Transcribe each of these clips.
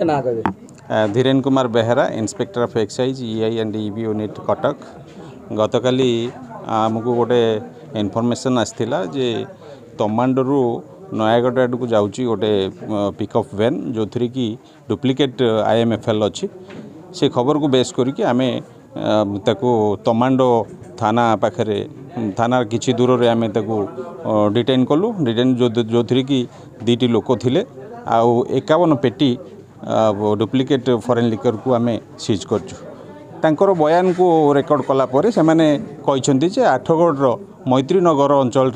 ना कहे Dhiren Kumar Behera inspector of excise EI and EB unit Cuttack गतकाली आमको गोटे इनफॉरमेशन आसला जे तमांडू नयागढ़ आड़ को जाऊँगी गोटे पिकअप वैन जो थी कि डुप्लिकेट IMFL अच्छी से खबर को बेस करके आम तमांडो थाना पाखे थाना किसी दूर में आम डिटेन कलु डिटेन जो थी कि 2टी लोक थे आउ 51 पेटी डुप्लिकेट फॉरेन लिकर को आम सीज कर बयान को रेकर्ड कलापर से मैंने कहते आठगढ़ मैत्रीनगर अंचल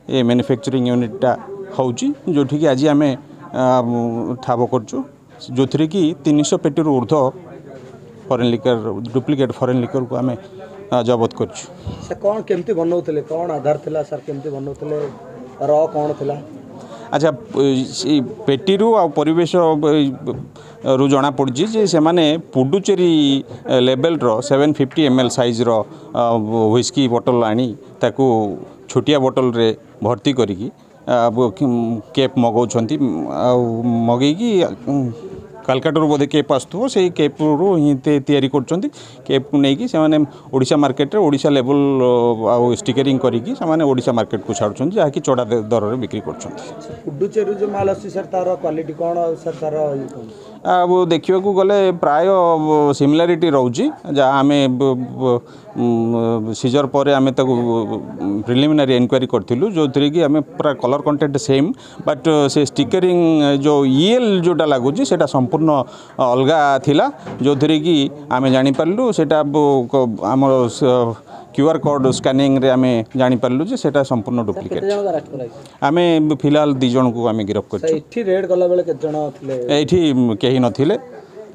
ये मैन्युफैक्चरिंग यूनिटा होची जो कि आज आम ठाब करचु जो थी कि 300 पेटी ऊर्ध foreign liquor duplicate foreign liquor को आम जबत कर कौन केमती बनाऊले कौन आधार थिला सर केमती बनाऊले र कौन थिला अच्छा पेटी रू आ परिवेश रु जना पड़ी जे से माने पुडुचेरी लेवल रो 750 ml साइज रो व्हिस्की बोतल आनी ताकू छोटिया बोतल रे भर्ती करिकी केप मगाउछंती मगेकी कालकाटू बोधे केप आसुव से केप रु ही तैयारी करछंती केप को लेकिन से ओडिशा मार्केट रे ओडिशा लेवल आ स्टिकरिंग करिकी से ओडिशा मार्केट को छाड़छंती जहा कि चढ़ा दर रे बिक्री करछंती पुडुचेरी जो माल अछि सर तार क्वालिटी कोन सर तार अब देखा गले प्राय सिमिलारिटी रोची जहाँ आम सीजर पर आम प्रिलिमिनारी इंक्वायरी करूँ जो थी कि आम पूरा कलर कंटेंट सेम बट से स्टिकरिंग जो EL जोटा लगुच से संपूर्ण अलगा थिला जो थी कि आम जानीपारू से आम QR कोड स्कैनिंग रे आम जानीपारू जे सेटा संपूर्ण डुप्लिकेट आम फिलहाल 2 जन को आम गिरफ्त कर रेड कला बेले केते जण थिले एठी कहीं नथिले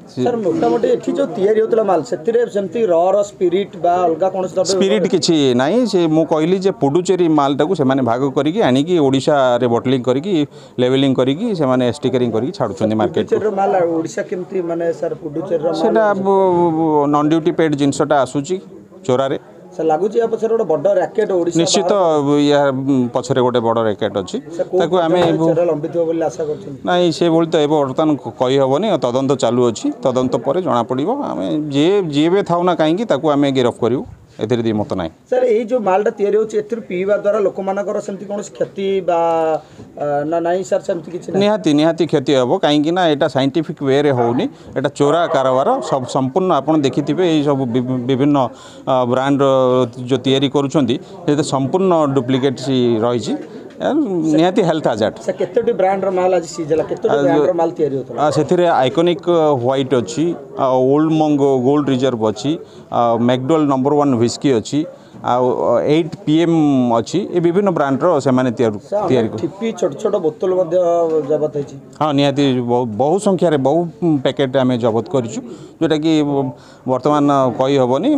सर मोटामोटी एठी जो तैयारी होतला माल सेतिरे सेमती र स्पिरिट बा अलगा कोन स्पिरिट किछि नाही से मु कहली जे पुडुचेरी माल टाकू से माने भाग करिकि आनी कि ओडिशा रे बॉटलिंग करिकि लेवलिंग करिकि से माने स्टिकरिंग करिकि छाडुछन्ती मार्केट पुडुचेरी माल ओडिशा केमती माने सर पुडुचेरी माल सेटा नॉन ड्यूटी पेड जिंसटा आसुची चोरा रे सर लागुची पछरे गोटे बड़ रैकेट ओडिशा निश्चित या पछरे गोटे बड़ रैकेट अछि ताकू आमे लंबित हो बोली आशा करछन नाही से बोलते ए वर्तमान कहि हबनी तदंत चालू अछि तदंत पर जना पड़िबो आमे जे बे थाउ ना काहेकि ताकू आमे गिरफ्त करिवो एथिर दी मत नाही सर ए जो मालटा तयारी होछि एथिर पीवा द्वारा लोक मानकर सेमती कोन क्षति बा ना नाही सर सेमती किछि निहाती क्षति हबो काहेकि ना एटा साइंटिफिक वे रे होउनी एटा चोरा कारबार सब संपूर्ण आपण देखिथिबे ए सब विभिन्न ब्रांड जो तयारी करूछंती से संपूर्ण डुप्लिकेट रहिछि निहाती हेल्थ हाजार्ड सर केतोटी ब्रांड रो माल आज सीजला केतोटी ब्रांड रो माल तयारी होतला सेथिरे आइकॉनिक व्हाइट अछि ओल्ड मंगो गोल्ड रिजर्व अछि मैकडोल नंबर 1 व्हिस्की अछि 8 PM अछि ए विभिन्न ब्रांड रो से माने तयारी ठिपी छोट छोट बोतल मध्ये जबत हैछि हां निहाती बहु संख्या रे बहु पैकेट आमे जबत करिछु जोटा कि वर्तमान कहि हबनी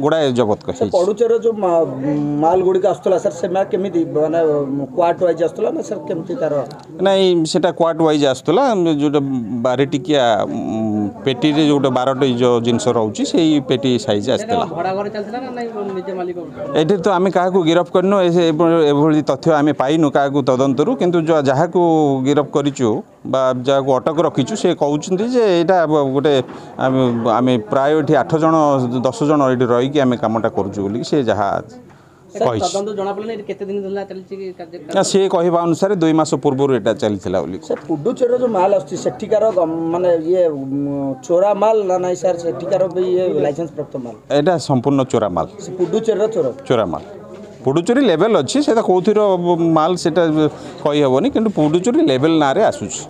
गुड़ाए जबत कर पडुचेर जो माल गुड़ी आसला सर से केमिति माने क्वाट वाइज आसला ना सर केमिति तार नहीं सेटा क्वाट वाइज आसला जो 12 टिकिया पेटी रे जो 12टी जो जिनस रहउची सेही पेटी साइज आसला भड़ा घर चलतला ना नहीं निजे मालिक एठी तो आमे काहा को गिरफ्त करनो एभली तथ्य आमे पाइनु काहा को तदंतरु किंतु जो जहा को गिरफ्त करिचु बा जहा को अटक रखिचु से कहउचंदी जे एटा गोटे आमे प्राय एठी 8 जण 10 जण एठी रही कि आमे कामटा करूछु बोली से जहा तदंत जणा पले केते दिन धला चलछि कि से कहबा अनुसार 2 मास पूर्व एटा चलथिला बोली सर पुडुचेर जो माल आछि सेठिकार माने ये चोरा माल ना नाही सर सेठिकार भी ये लाइसेंस प्राप्त माल एटा संपूर्ण चोरा माल पुडुचेर चोरा माल पुडुचेरी लेवल अच्छी से कौथिर माल से कही हेनी कि पुडुचेरी लेवल ना रे आसुची।